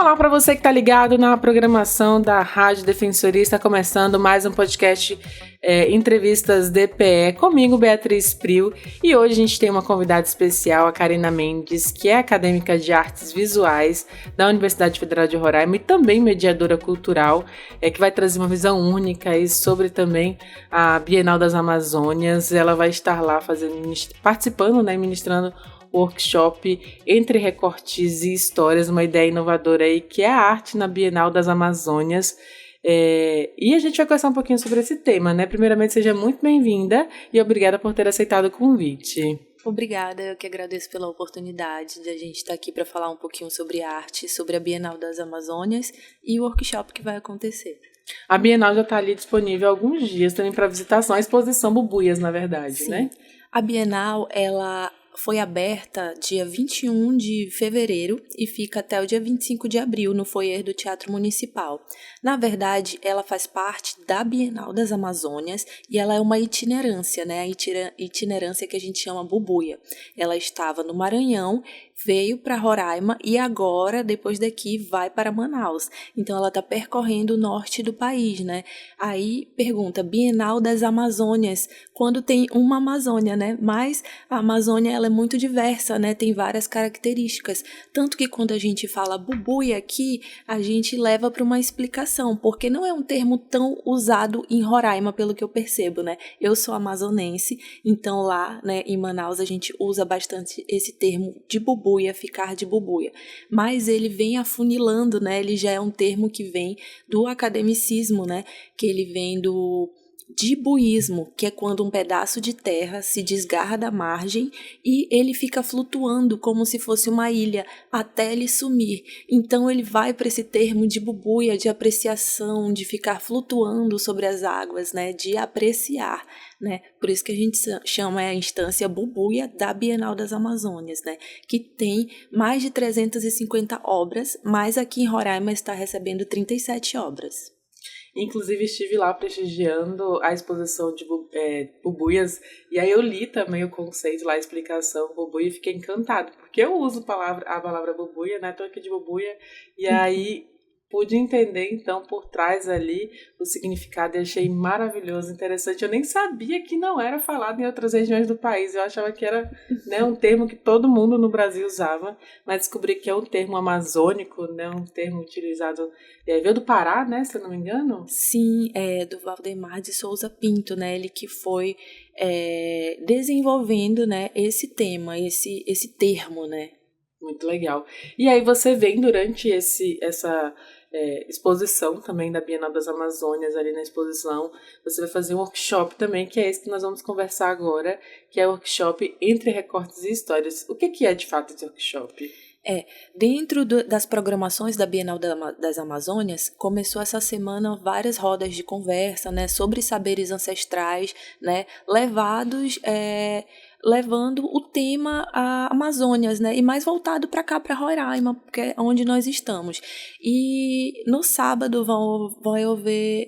Olá para você que está ligado na programação da Rádio Defensoria. Está começando mais um podcast Entrevistas DPE, comigo, Beatriz Prio. E hoje a gente tem uma convidada especial, a Karina Mendes, que é acadêmica de artes visuais da Universidade Federal de Roraima e também mediadora cultural, que vai trazer uma visão única aí sobre também a Bienal das Amazônias. Ela vai estar lá participando, ministrando workshop Entre Recortes e Histórias, uma ideia inovadora aí, que é a arte na Bienal das Amazônias. E a gente vai conversar um pouquinho sobre esse tema, né? Primeiramente, seja muito bem-vinda e obrigada por ter aceitado o convite. Obrigada, eu que agradeço pela oportunidade de a gente estar aqui para falar um pouquinho sobre arte, sobre a Bienal das Amazônias e o workshop que vai acontecer. A Bienal já está ali disponível há alguns dias também para visitação, a exposição Bubuias, na verdade, Sim. né? A Bienal, ela foi aberta dia 21 de fevereiro e fica até o dia 25 de abril no foyer do Teatro Municipal. Na verdade, ela faz parte da Bienal das Amazônias e ela é uma itinerância, né? A itinerância que a gente chama Bubuia. Ela estava no Maranhão, veio para Roraima e agora, depois daqui, vai para Manaus. Então, ela está percorrendo o norte do país, né? Aí, pergunta, Bienal das Amazônias, quando tem uma Amazônia, né? Mas a Amazônia, ela é muito diversa, né? Tem várias características. Tanto que quando a gente fala Bubuia aqui, a gente leva para uma explicação, porque não é um termo tão usado em Roraima, pelo que eu percebo, né? Eu sou amazonense, então lá, né, em Manaus, a gente usa bastante esse termo de Bubuia, ficar de Bubuia. Mas ele vem afunilando, né? Ele já é um termo que vem do academicismo, né? Que ele vem do dibuísmo, que é quando um pedaço de terra se desgarra da margem e ele fica flutuando como se fosse uma ilha até ele sumir. Então ele vai para esse termo de bubuia, de apreciação, de ficar flutuando sobre as águas, né, de apreciar, né? Por isso que a gente chama a instância Bubuia da Bienal das Amazônias, né, que tem mais de 350 obras, mas aqui em Roraima está recebendo 37 obras. Inclusive, estive lá prestigiando a exposição de Bubuias, e aí eu li também o conceito lá, a explicação Bubuia, e fiquei encantado, porque eu uso a palavra Bubuia, né? Tô aqui de Bubuia, e aí pude entender, então, por trás ali o significado e achei maravilhoso, interessante. Eu nem sabia que não era falado em outras regiões do país, eu achava que era, né, um termo que todo mundo no Brasil usava, mas descobri que é um termo amazônico, né, um termo utilizado, veio do Pará, né, se eu não me engano? Sim, do Valdemar de Souza Pinto, né, ele que foi desenvolvendo, né, esse tema, esse termo, né. Muito legal. E aí você vem durante essa exposição também da Bienal das Amazônias, ali na exposição, você vai fazer um workshop também, que é esse que nós vamos conversar agora, que é o workshop Entre Recortes e Histórias. O que é de fato esse workshop? Dentro das programações da Bienal das Amazônias, começou essa semana várias rodas de conversa, né, sobre saberes ancestrais, né, levando o tema a Amazônias, né, e mais voltado para cá, para Roraima, porque é onde nós estamos. E no sábado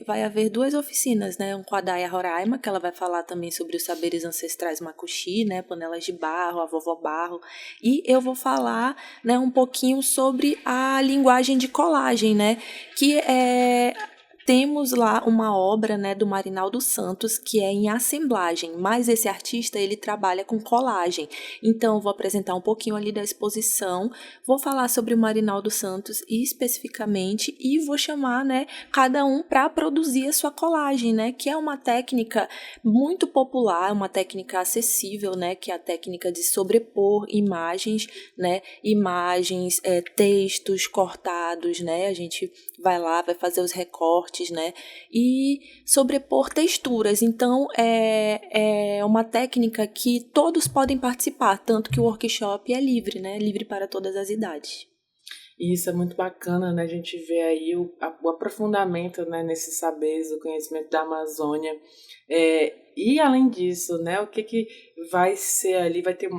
vai haver duas oficinas, né, um com a Daia Roraima, que ela vai falar também sobre os saberes ancestrais macuxi, né, panelas de barro, a vovó barro, e eu vou falar, né, um pouquinho sobre a linguagem de colagem, né, que temos lá uma obra, né, do Marinaldo Santos, que é em assemblagem, mas esse artista, ele trabalha com colagem. Então, eu vou apresentar um pouquinho ali da exposição, vou falar sobre o Marinaldo Santos especificamente e vou chamar, né, cada um para produzir a sua colagem, né, que é uma técnica muito popular, uma técnica acessível, né, que é a técnica de sobrepor imagens, né, textos cortados, né, a gente vai lá, vai fazer os recortes, né, e sobrepor texturas. Então, é uma técnica que todos podem participar, tanto que o workshop é livre, né, livre para todas as idades. E isso é muito bacana, né, a gente vê aí o aprofundamento, né, nesses saberes, o conhecimento da Amazônia. E, além disso, né, o que vai ser ali, vai ter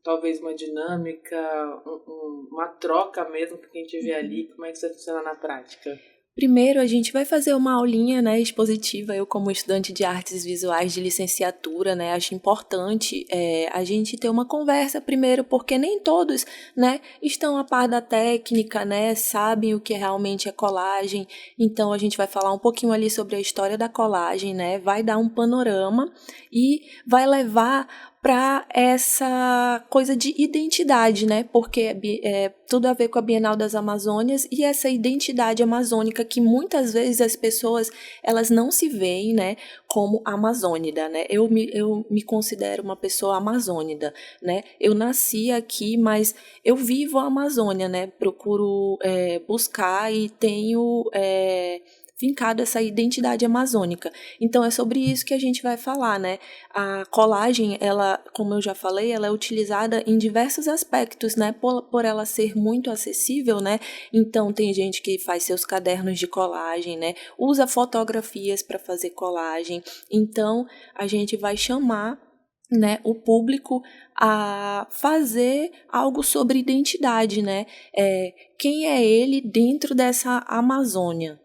talvez uma dinâmica, uma troca mesmo, porque a gente vê ali, como é que isso vai funcionar na prática? Primeiro, a gente vai fazer uma aulinha, né, expositiva. Eu, como estudante de artes visuais de licenciatura, né, acho importante a gente ter uma conversa primeiro, porque nem todos, né, estão a par da técnica, né, sabem o que realmente é colagem. Então, a gente vai falar um pouquinho ali sobre a história da colagem, né, vai dar um panorama e vai levar para essa coisa de identidade, né? Porque é tudo a ver com a Bienal das Amazônias e essa identidade amazônica que muitas vezes as pessoas elas não se veem, né, como amazônida, né? Eu me considero uma pessoa amazônida, né? Eu nasci aqui, mas eu vivo a Amazônia, né? Procuro buscar e tenho fincado essa identidade amazônica. Então é sobre isso que a gente vai falar, né? A colagem, ela, como eu já falei, ela é utilizada em diversos aspectos, né? Por ela ser muito acessível, né? Então tem gente que faz seus cadernos de colagem, né? Usa fotografias para fazer colagem. Então a gente vai chamar, né, o público a fazer algo sobre identidade, né? Quem é ele dentro dessa Amazônia?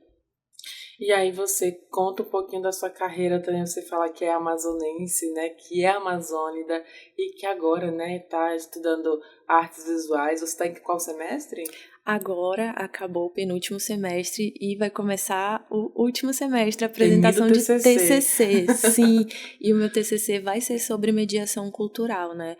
E aí você conta um pouquinho da sua carreira também, você fala que é amazonense, né, que é amazônida e que agora, né, tá estudando artes visuais. Você está em qual semestre? Agora acabou o penúltimo semestre e vai começar o último semestre, a Temido apresentação de TCC. Sim, e o meu TCC vai ser sobre mediação cultural, né?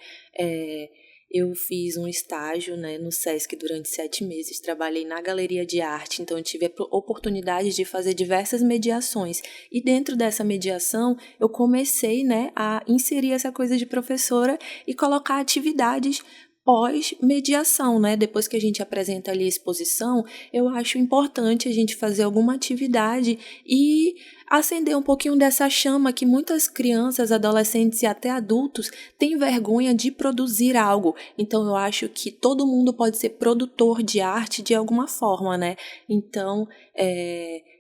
Eu fiz um estágio, né, no SESC durante 7 meses, trabalhei na galeria de arte, então eu tive a oportunidade de fazer diversas mediações. E dentro dessa mediação, eu comecei, né, a inserir essa coisa de professora e colocar atividades pós-mediação, né? Depois que a gente apresenta ali a exposição, eu acho importante a gente fazer alguma atividade e acender um pouquinho dessa chama que muitas crianças, adolescentes e até adultos têm vergonha de produzir algo. Então eu acho que todo mundo pode ser produtor de arte de alguma forma, né? Então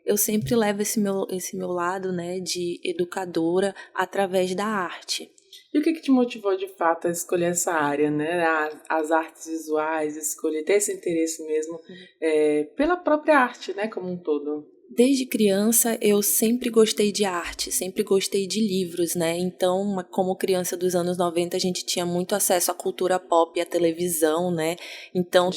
eu sempre levo esse meu lado, né, de educadora através da arte. E o que te motivou de fato a escolher essa área, né? As artes visuais, escolher, ter esse interesse mesmo pela própria arte, né, como um todo? Desde criança eu sempre gostei de arte, sempre gostei de livros, né? Então, como criança dos anos 90, a gente tinha muito acesso à cultura pop, à televisão, né? Então,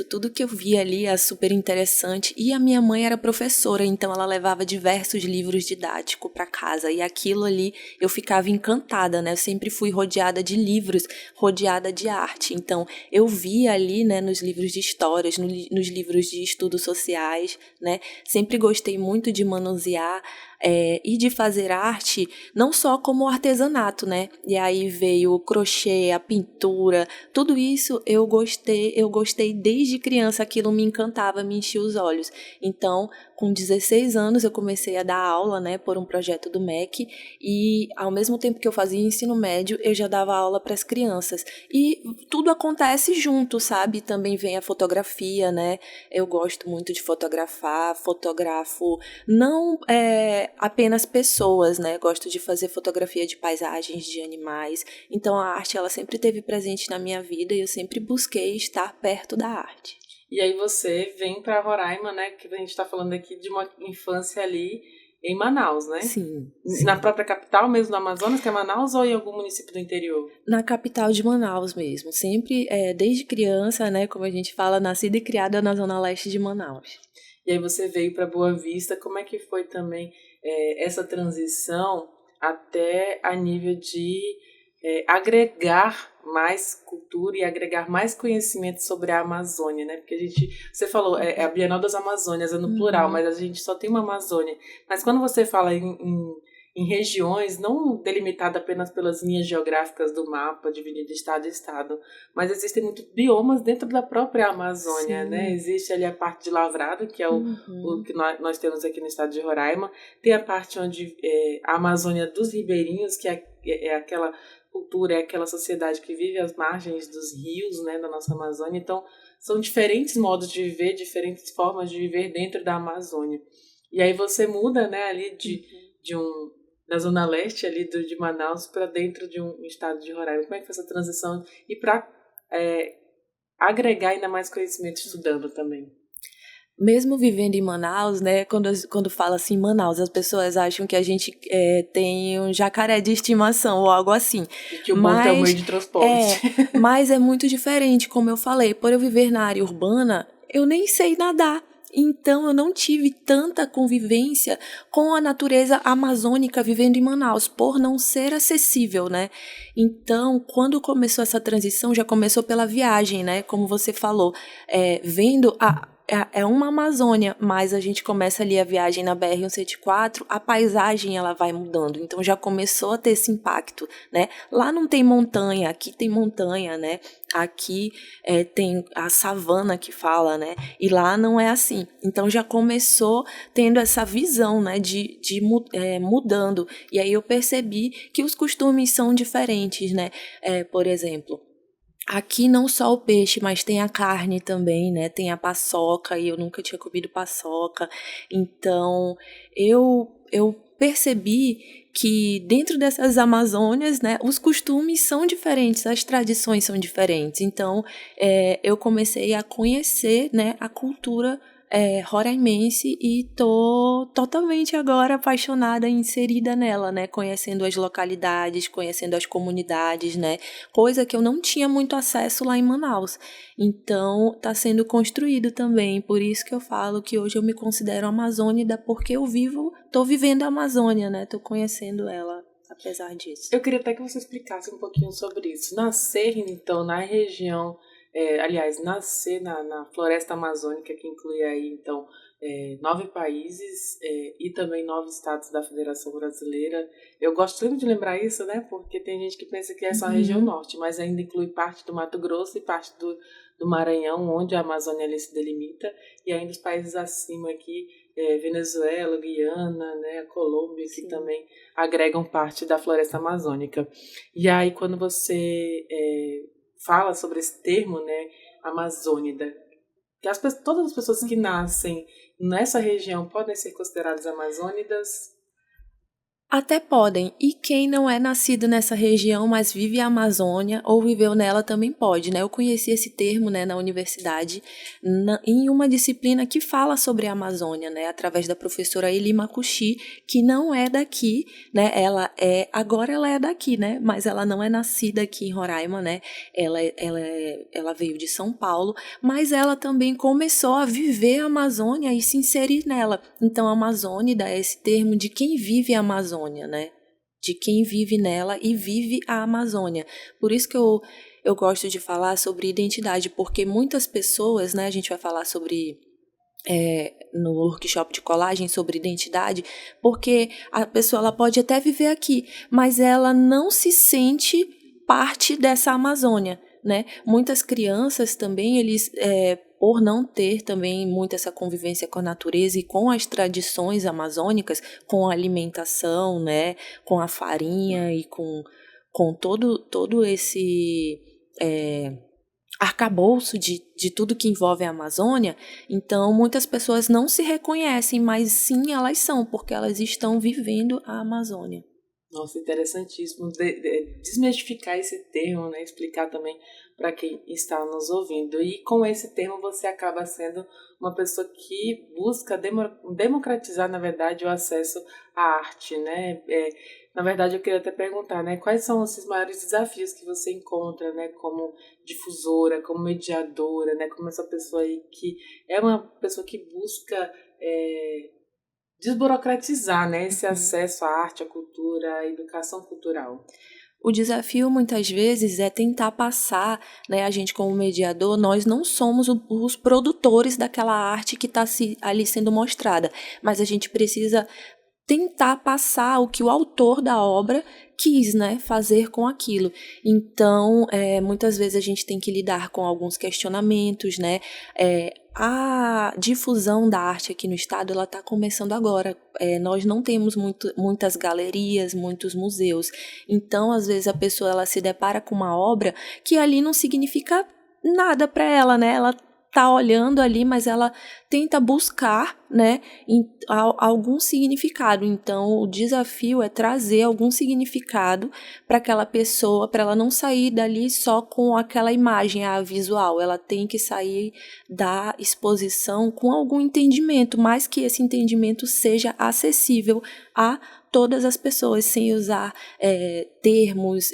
tudo que eu via ali era super interessante. E a minha mãe era professora, então ela levava diversos livros didáticos para casa. E aquilo ali eu ficava encantada, né? Eu sempre fui rodeada de livros, rodeada de arte. Então, eu via ali, né, nos livros de histórias, nos livros de estudos sociais, né? Sempre gostei muito de manusear e de fazer arte, não só como artesanato, né? E aí veio o crochê, a pintura, tudo isso eu gostei desde criança, aquilo me encantava, me enchia os olhos. Então, com 16 anos eu comecei a dar aula, né, por um projeto do MEC, e ao mesmo tempo que eu fazia ensino médio, eu já dava aula para as crianças. E tudo acontece junto, sabe? Também vem a fotografia, né? Eu gosto muito de fotografar, fotografo não apenas pessoas, né? Gosto de fazer fotografia de paisagens, de animais. Então a arte ela sempre esteve presente na minha vida e eu sempre busquei estar perto da arte. E aí você vem para Roraima, né? Que a gente está falando aqui de uma infância ali em Manaus, né? Sim. Na própria capital mesmo do Amazonas, que é Manaus, ou em algum município do interior? Na capital de Manaus mesmo. Sempre, desde criança, né? Como a gente fala, nascida e criada na zona leste de Manaus. E aí você veio para Boa Vista. Como é que foi também essa transição até a nível de agregar mais cultura e agregar mais conhecimento sobre a Amazônia, né? Porque você falou, a Bienal das Amazônias, é no plural, mas a gente só tem uma Amazônia. Mas quando você fala em regiões, não delimitada apenas pelas linhas geográficas do mapa, dividido de estado em estado, mas existem muitos biomas dentro da própria Amazônia, né? Existe ali a parte de lavrado, que é o que nós temos aqui no estado de Roraima, tem a parte onde a Amazônia dos ribeirinhos, que é aquela cultura, é aquela sociedade que vive às margens dos rios, né, da nossa Amazônia. Então, são diferentes modos de viver, diferentes formas de viver dentro da Amazônia. E aí você muda, né, ali da zona leste ali de Manaus para dentro de um estado de Roraima. Como é que foi essa transição? E para agregar ainda mais conhecimento estudando também? Mesmo vivendo em Manaus, né, quando fala assim Manaus, as pessoas acham que a gente tem um jacaré de estimação ou algo assim. E que o boto é o meio de transporte. Mas é muito diferente, como eu falei. Por eu viver na área urbana, eu nem sei nadar. Então, eu não tive tanta convivência com a natureza amazônica vivendo em Manaus, por não ser acessível, né? Então, quando começou essa transição, já começou pela viagem, né? Como você falou, vendo é uma Amazônia, mas a gente começa ali a viagem na BR-174, a paisagem ela vai mudando, então já começou a ter esse impacto, né? Lá não tem montanha, aqui tem montanha, né? Aqui tem a savana que fala, né? E lá não é assim. Então já começou tendo essa visão, né? Mudando. E aí eu percebi que os costumes são diferentes, né? Por exemplo, aqui não só o peixe, mas tem a carne também, né? Tem a paçoca, e eu nunca tinha comido paçoca. Então, eu percebi que dentro dessas Amazônias, né, os costumes são diferentes, as tradições são diferentes. Então, eu comecei a conhecer, né, a cultura roraimense e tô totalmente agora apaixonada e inserida nela, né? Conhecendo as localidades, conhecendo as comunidades, né? Coisa que eu não tinha muito acesso lá em Manaus. Então, está sendo construído também. Por isso que eu falo que hoje eu me considero amazônida, porque tô vivendo a Amazônia, né? Tô conhecendo ela. Apesar disso. Eu queria até que você explicasse um pouquinho sobre isso. Nascer, então, na região, nascer na floresta amazônica, que inclui aí, então, 9 países e também 9 estados da Federação Brasileira. Eu gosto sempre de lembrar isso, né? Porque tem gente que pensa que é só a região norte, mas ainda inclui parte do Mato Grosso e parte do Maranhão, onde a Amazônia ali se delimita, e ainda os países acima aqui, Venezuela, Guiana, né, a Colômbia, que também agregam parte da floresta amazônica. E aí, quando você fala sobre esse termo, né, amazônida, que todas as pessoas que nascem nessa região podem ser consideradas amazônidas? Até podem. E quem não é nascido nessa região, mas vive a Amazônia ou viveu nela também pode, né? Eu conheci esse termo, né, na universidade, em uma disciplina que fala sobre a Amazônia, né, através da professora Eli Makushi, que não é daqui, né? Agora ela é daqui, né? Mas ela não é nascida aqui em Roraima, né? Ela veio de São Paulo, mas ela também começou a viver a Amazônia e se inserir nela. Então, a amazônida é esse termo de quem vive a Amazônia, né? De quem vive nela e vive a Amazônia. Por isso que eu gosto de falar sobre identidade, porque muitas pessoas, né? A gente vai falar sobre no workshop de colagem sobre identidade, porque a pessoa ela pode até viver aqui, mas ela não se sente parte dessa Amazônia, né? Muitas crianças também, eles por não ter também muito essa convivência com a natureza e com as tradições amazônicas, com a alimentação, né, com a farinha e com todo esse arcabouço de tudo que envolve a Amazônia, então muitas pessoas não se reconhecem, mas sim elas são, porque elas estão vivendo a Amazônia. Nossa, interessantíssimo desmistificar esse termo, né? Explicar também para quem está nos ouvindo. E com esse termo você acaba sendo uma pessoa que busca democratizar, na verdade, o acesso à arte, né? Na verdade, eu queria até perguntar, né? Quais são esses maiores desafios que você encontra, né? Como difusora, como mediadora, né? Como essa pessoa aí que é uma pessoa que busca desburocratizar, né, esse acesso à arte, à cultura, à educação cultural. O desafio, muitas vezes, é tentar passar, né, a gente como mediador, nós não somos os produtores daquela arte que está ali sendo mostrada, mas a gente precisa tentar passar o que o autor da obra quis, né, fazer com aquilo. Então, muitas vezes a gente tem que lidar com alguns questionamentos, né, a difusão da arte aqui no estado ela está começando agora. Nós não temos muitas galerias, muitos museus. Então, às vezes, a pessoa ela se depara com uma obra que ali não significa nada para ela, né? Ela tá olhando ali, mas ela tenta buscar, né, algum significado. Então, o desafio é trazer algum significado para aquela pessoa, para ela não sair dali só com aquela imagem visual. Ela tem que sair da exposição com algum entendimento, mas que esse entendimento seja acessível a todas as pessoas, sem usar termos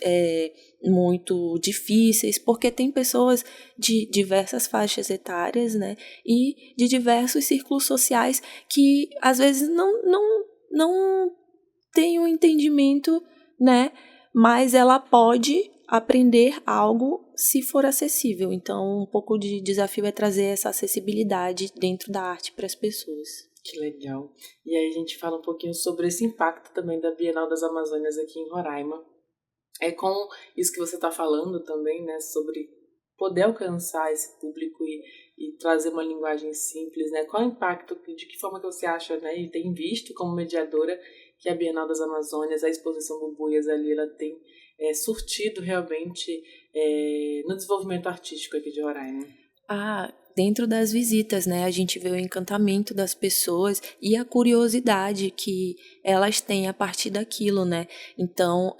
muito difíceis, porque tem pessoas de diversas faixas etárias, né, e de diversos círculos sociais que às vezes não têm um entendimento, né, mas ela pode aprender algo se for acessível. Então, um pouco de desafio é trazer essa acessibilidade dentro da arte para as pessoas. Que legal. E aí a gente fala um pouquinho sobre esse impacto também da Bienal das Amazônias aqui em Roraima. Com isso que você está falando também, né, sobre poder alcançar esse público e trazer uma linguagem simples, né? Qual é o impacto, de que forma que você acha, né, e tem visto como mediadora que a Bienal das Amazônias, a exposição Bubuias ali, ela tem surtido realmente no desenvolvimento artístico aqui de Roraima? Dentro das visitas, né, a gente vê o encantamento das pessoas e a curiosidade que elas têm a partir daquilo, né? Então,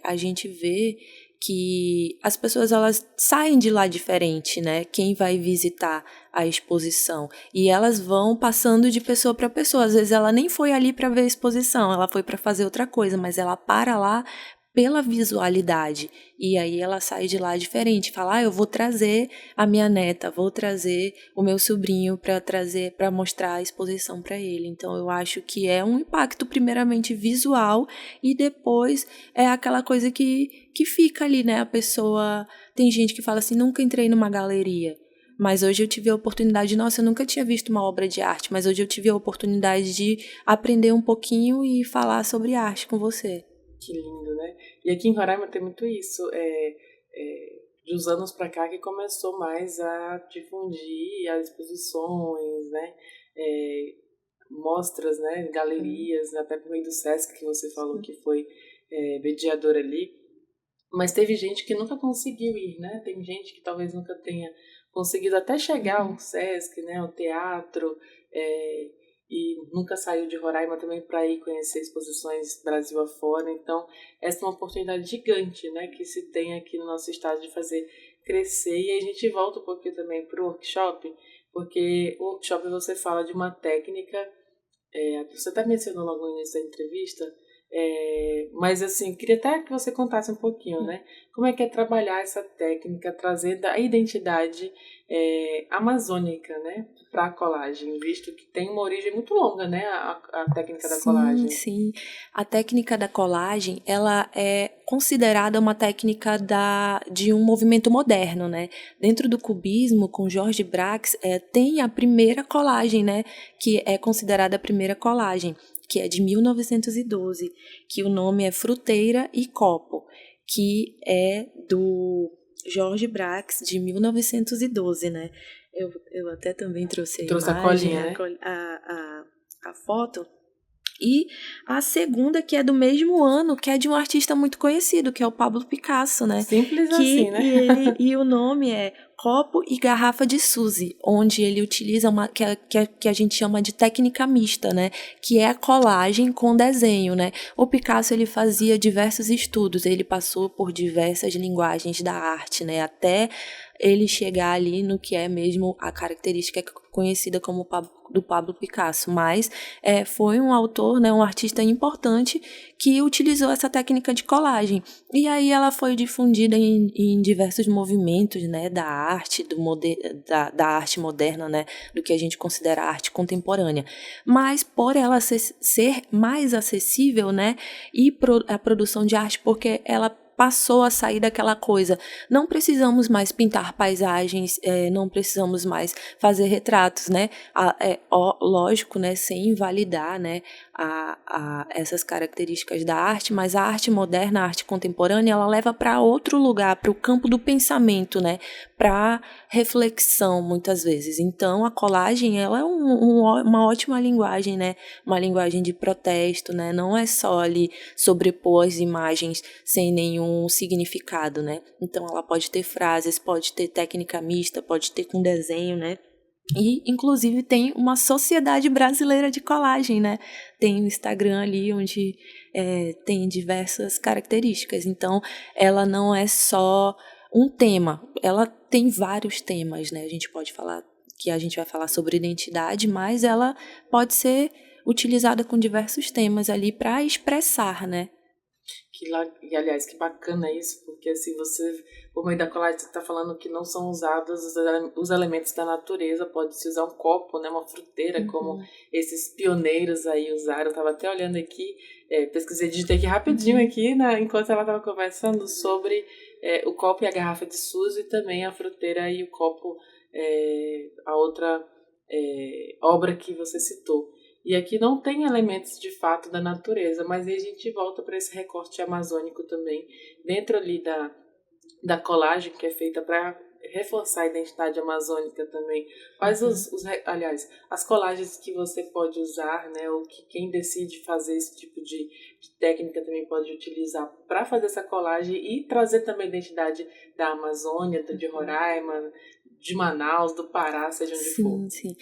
a gente vê que as pessoas, elas saem de lá diferente, né? Quem vai visitar a exposição. E elas vão passando de pessoa para pessoa. Às vezes ela nem foi ali para ver a exposição, ela foi para fazer outra coisa, mas ela para lá pela visualidade, e aí ela sai de lá diferente, fala, eu vou trazer a minha neta, vou trazer o meu sobrinho para mostrar a exposição para ele. Então eu acho que é um impacto primeiramente visual e depois é aquela coisa que fica ali, né? A pessoa, tem gente que fala assim, nunca entrei numa galeria, mas hoje eu tive a oportunidade, nossa, eu nunca tinha visto uma obra de arte, mas hoje eu tive a oportunidade de aprender um pouquinho e falar sobre arte com você. Que lindo, né? E aqui em Roraima tem muito isso, de uns anos para cá que começou mais a difundir as exposições, né? Mostras, né? Galerias, até por meio do Sesc, que você falou que foi mediador ali. Mas teve gente que nunca conseguiu ir, né? Tem gente que talvez nunca tenha conseguido até chegar ao Sesc, né? Ao teatro, e nunca saiu de Roraima também para ir conhecer exposições Brasil afora. Então, essa é uma oportunidade gigante, né, que se tem aqui no nosso estado de fazer crescer. E aí a gente volta um pouquinho também para o workshop, porque o workshop você fala de uma técnica, você até mencionou logo no início da entrevista, mas assim, queria até que você contasse um pouquinho, né, como é que é trabalhar essa técnica, trazer a identidade amazônica, né, para a colagem, visto que tem uma origem muito longa, né, a técnica da colagem. Sim, a técnica da colagem, ela é considerada uma técnica de um movimento moderno, né? Dentro do cubismo, com Georges Braque, tem a primeira colagem, né, que é considerada a primeira colagem, que é de 1912, que o nome é Fruteira e Copo, que é do Georges Braque, de 1912, né? Eu até também trouxe a colinha, né? A foto. E a segunda, que é do mesmo ano, que é de um artista muito conhecido, que é o Pablo Picasso, né? Simples assim, né? E o nome é Copo e Garrafa de Suzy, onde ele utiliza que a gente chama de técnica mista, né? Que é a colagem com desenho, né? O Picasso, ele fazia diversos estudos, ele passou por diversas linguagens da arte, né? Até ele chegar ali no que é mesmo a característica conhecida como do Pablo Picasso, mas foi um autor, né, um artista importante que utilizou essa técnica de colagem, e aí ela foi difundida em diversos movimentos, né, da arte, da arte moderna, né, do que a gente considera arte contemporânea, mas por ela ser mais acessível, né, e a produção de arte, porque ela passou a sair daquela coisa, não precisamos mais pintar paisagens, não precisamos mais fazer retratos, né? Lógico, né? Sem invalidar, né? Essas características da arte, mas a arte moderna, a arte contemporânea, ela leva para outro lugar, para o campo do pensamento, né? Para reflexão, muitas vezes. Então, a colagem, ela é uma ótima linguagem, né? Uma linguagem de protesto, né? Não é só ali sobrepor as imagens sem nenhum um significado, né? Então ela pode ter frases, pode ter técnica mista, pode ter com desenho, né? E, inclusive, tem uma sociedade brasileira de colagem, né? Tem o Instagram ali onde tem diversas características. Então, ela não é só um tema, ela tem vários temas, né? A gente pode falar que a gente vai falar sobre identidade, mas ela pode ser utilizada com diversos temas ali para expressar, né? E, aliás, que bacana isso, porque assim, você, por meio da colagem, você está falando que não são usados os elementos da natureza, pode-se usar um copo, né, uma fruteira, como esses pioneiros aí usaram. Eu estava até olhando aqui, pesquisei, digitei aqui rapidinho aqui, enquanto ela estava conversando sobre o copo e a garrafa de Suzy, e também a fruteira e o copo, a outra obra que você citou. E aqui não tem elementos de fato da natureza, mas aí a gente volta para esse recorte amazônico também, dentro ali da colagem que é feita para reforçar a identidade amazônica também. Quais aliás, as colagens que você pode usar, né, ou que quem decide fazer esse tipo de técnica também pode utilizar para fazer essa colagem e trazer também a identidade da Amazônia, de Roraima, de Manaus, do Pará, seja onde for. Sim.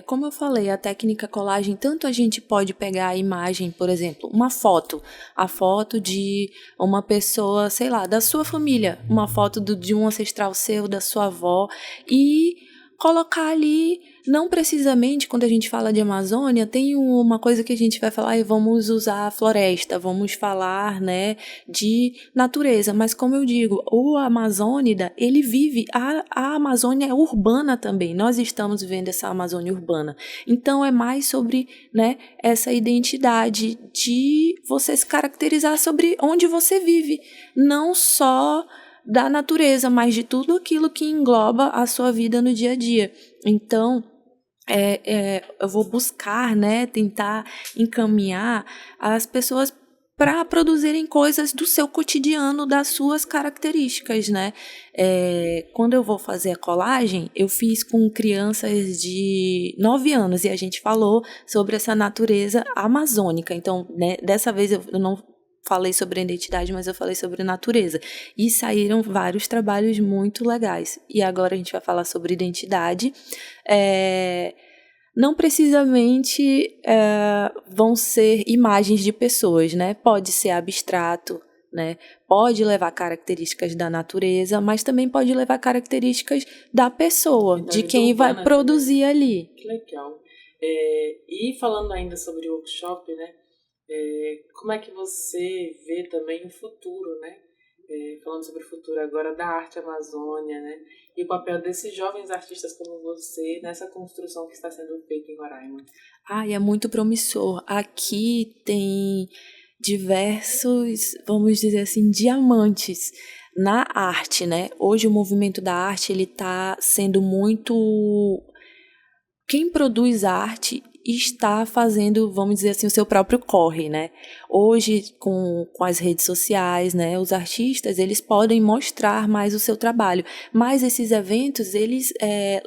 Como eu falei, a técnica colagem, tanto a gente pode pegar a imagem, por exemplo, uma foto, a foto de uma pessoa, sei lá, da sua família, uma foto de um ancestral seu, da sua avó, e colocar ali, não precisamente, quando a gente fala de Amazônia, tem uma coisa que a gente vai falar, vamos usar a floresta, vamos falar, né, de natureza, mas como eu digo, o amazônida, ele vive, a Amazônia é urbana também, nós estamos vivendo essa Amazônia urbana, então é mais sobre, né, essa identidade de você se caracterizar sobre onde você vive, não só da natureza, mas de tudo aquilo que engloba a sua vida no dia a dia. Então, eu vou buscar, né, tentar encaminhar as pessoas para produzirem coisas do seu cotidiano, das suas características, né? Quando eu vou fazer a colagem, eu fiz com crianças de 9 anos e a gente falou sobre essa natureza amazônica. Então, né, dessa vez eu não falei sobre a identidade, mas eu falei sobre a natureza. E saíram vários trabalhos muito legais. E agora a gente vai falar sobre identidade. Não precisamente vão ser imagens de pessoas, né? Pode ser abstrato, né? Pode levar características da natureza, mas também pode levar características da pessoa, de quem vai produzir ali. Que legal. E falando ainda sobre o workshop, né? Como é que você vê também o futuro, né? Falando sobre o futuro agora da arte Amazônia, né? E o papel desses jovens artistas como você nessa construção que está sendo feita em Roraima. É muito promissor. Aqui tem diversos, vamos dizer assim, diamantes na arte, né? Hoje o movimento da arte, ele está sendo muito... Quem produz arte está fazendo, vamos dizer assim, o seu próprio corre, né? Hoje, com as redes sociais, né, os artistas, eles podem mostrar mais o seu trabalho, mas esses eventos, eles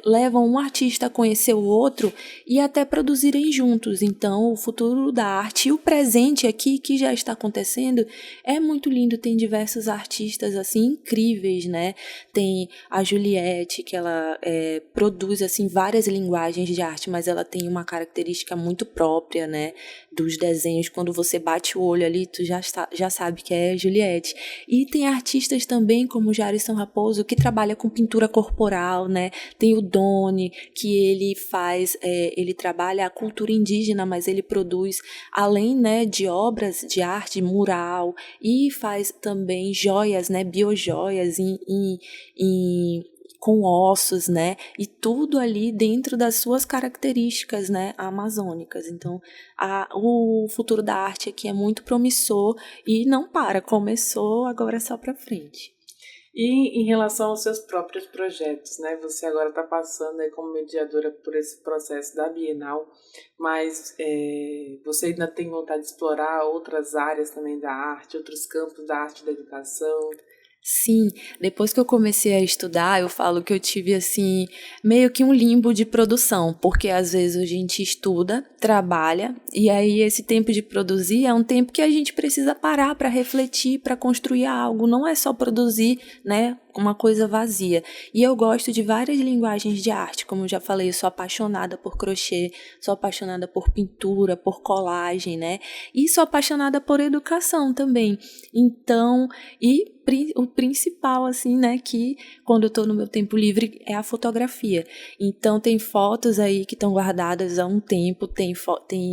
levam um artista a conhecer o outro e até produzirem juntos. Então, o futuro da arte e o presente aqui, que já está acontecendo, é muito lindo. Tem diversos artistas, assim, incríveis, né? Tem a Juliette, que ela produz, assim, várias linguagens de arte, mas ela tem uma característica muito própria, né, dos desenhos. Quando você bate o olho ali, tu já sabe que é Juliette. E tem artistas também como Jairson Raposo, que trabalha com pintura corporal, né? Tem o Doni, que ele faz, ele trabalha a cultura indígena, mas ele produz, além, né, de obras de arte, mural, e faz também joias, né, biojoias com ossos, né, e tudo ali dentro das suas características, né, amazônicas. Então, o futuro da arte aqui é muito promissor e não para, começou, agora é só para frente. E em relação aos seus próprios projetos, né, você agora está passando aí como mediadora por esse processo da Bienal, mas você ainda tem vontade de explorar outras áreas também da arte, outros campos da arte e da educação? Sim, depois que eu comecei a estudar, eu falo que eu tive, assim, meio que um limbo de produção, porque às vezes a gente estuda, trabalha, e aí esse tempo de produzir é um tempo que a gente precisa parar para refletir, para construir algo, não é só produzir, né, uma coisa vazia. E eu gosto de várias linguagens de arte, como eu já falei, eu sou apaixonada por crochê, sou apaixonada por pintura, por colagem, né, e sou apaixonada por educação também. Então, o principal, assim, né, que quando eu tô no meu tempo livre é a fotografia. Então, tem fotos aí que estão guardadas há um tempo, tem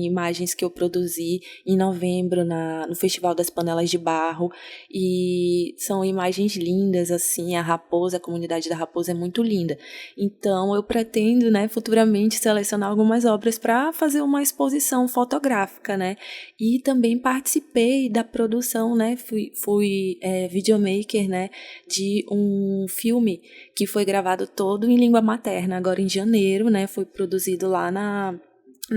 imagens que eu produzi em novembro no Festival das Panelas de Barro, e são imagens lindas, assim, a comunidade da Raposa é muito linda. Então, eu pretendo, né, futuramente selecionar algumas obras para fazer uma exposição fotográfica, né, e também participei da produção, né, fui videomaker, né, de um filme que foi gravado todo em língua materna, agora em janeiro, né, foi produzido lá na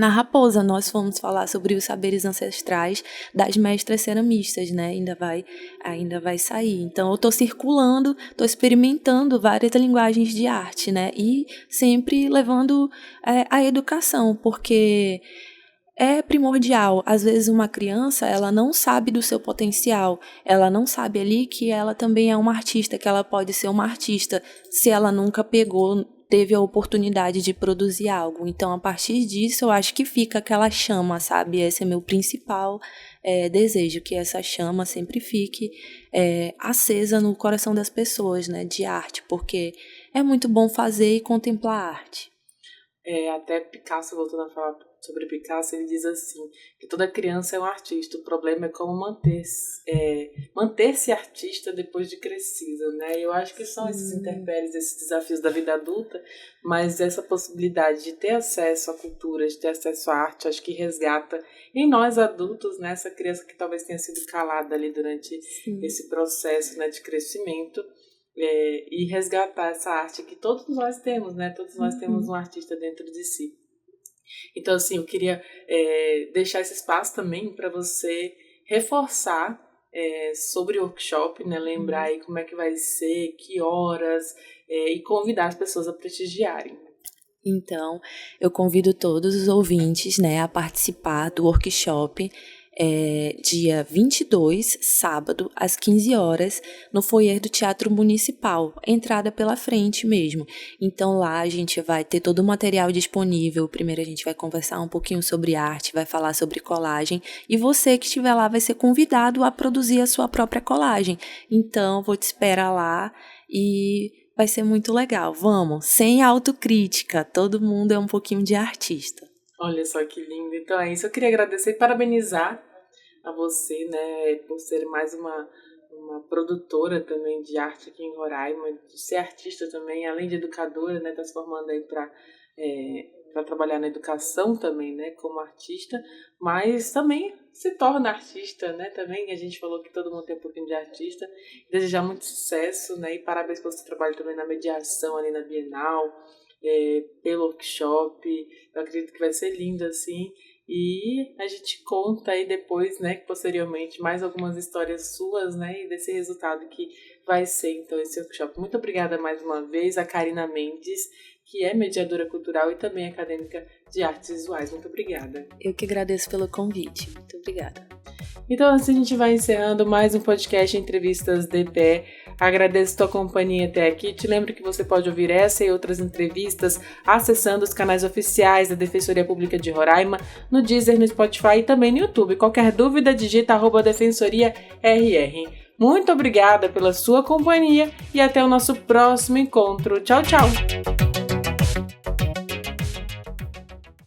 Raposa. Nós fomos falar sobre os saberes ancestrais das mestras ceramistas, né, ainda vai sair. Então, eu estou circulando, estou experimentando várias linguagens de arte, né, e sempre levando a educação, porque é primordial. Às vezes uma criança, ela não sabe do seu potencial, ela não sabe ali que ela também é uma artista, que ela pode ser uma artista se ela nunca teve a oportunidade de produzir algo. Então, a partir disso, eu acho que fica aquela chama, sabe? Esse é meu principal desejo, que essa chama sempre fique acesa no coração das pessoas, né? De arte, porque é muito bom fazer e contemplar a arte. Até Picasso, voltando a falar sobre Picasso, ele diz assim, que toda criança é um artista, o problema é como manter-se artista depois de crescido, né? Eu acho que são esses intempéries, esses desafios da vida adulta, mas essa possibilidade de ter acesso à cultura, de ter acesso à arte, acho que resgata em nós adultos, né, essa criança que talvez tenha sido calada ali durante esse processo, né, de crescimento, e resgatar essa arte que todos nós temos, né? Todos nós temos um artista dentro de si. Então, assim, eu queria deixar esse espaço também para você reforçar sobre o workshop, né? Lembrar aí como é que vai ser, que horas, e convidar as pessoas a prestigiarem. Então, eu convido todos os ouvintes, né, a participar do workshop dia 22, sábado, às 15 horas, no foyer do Teatro Municipal, entrada pela frente mesmo. Então lá a gente vai ter todo o material disponível. Primeiro a gente vai conversar um pouquinho sobre arte, vai falar sobre colagem, e você que estiver lá vai ser convidado a produzir a sua própria colagem. Então vou te esperar lá e vai ser muito legal. Vamos, sem autocrítica, todo mundo é um pouquinho de artista. Olha só que lindo. Então é isso. Eu queria agradecer e parabenizar a você, né, por ser mais uma produtora também de arte aqui em Roraima, de ser artista também, além de educadora, né, tá se formando aí para trabalhar na educação também, né, como artista, mas também se torna artista, né, também. A gente falou que todo mundo tem um pouquinho de artista. Desejar muito sucesso, né, e parabéns pelo seu trabalho também na mediação ali na Bienal, pelo workshop. Eu acredito que vai ser lindo, assim, e a gente conta aí depois, né, posteriormente, mais algumas histórias suas, né, e desse resultado que vai ser, então, esse workshop. Muito obrigada mais uma vez a Karina Mendes, que é mediadora cultural e também acadêmica de artes visuais. Muito obrigada. Eu que agradeço pelo convite. Muito obrigada. Então, assim a gente vai encerrando mais um podcast Entrevistas DPE. Agradeço tua companhia até aqui. Te lembro que você pode ouvir essa e outras entrevistas acessando os canais oficiais da Defensoria Pública de Roraima, no Deezer, no Spotify e também no YouTube. Qualquer dúvida, digita @defensoriaRR. Muito obrigada pela sua companhia e até o nosso próximo encontro. Tchau, tchau!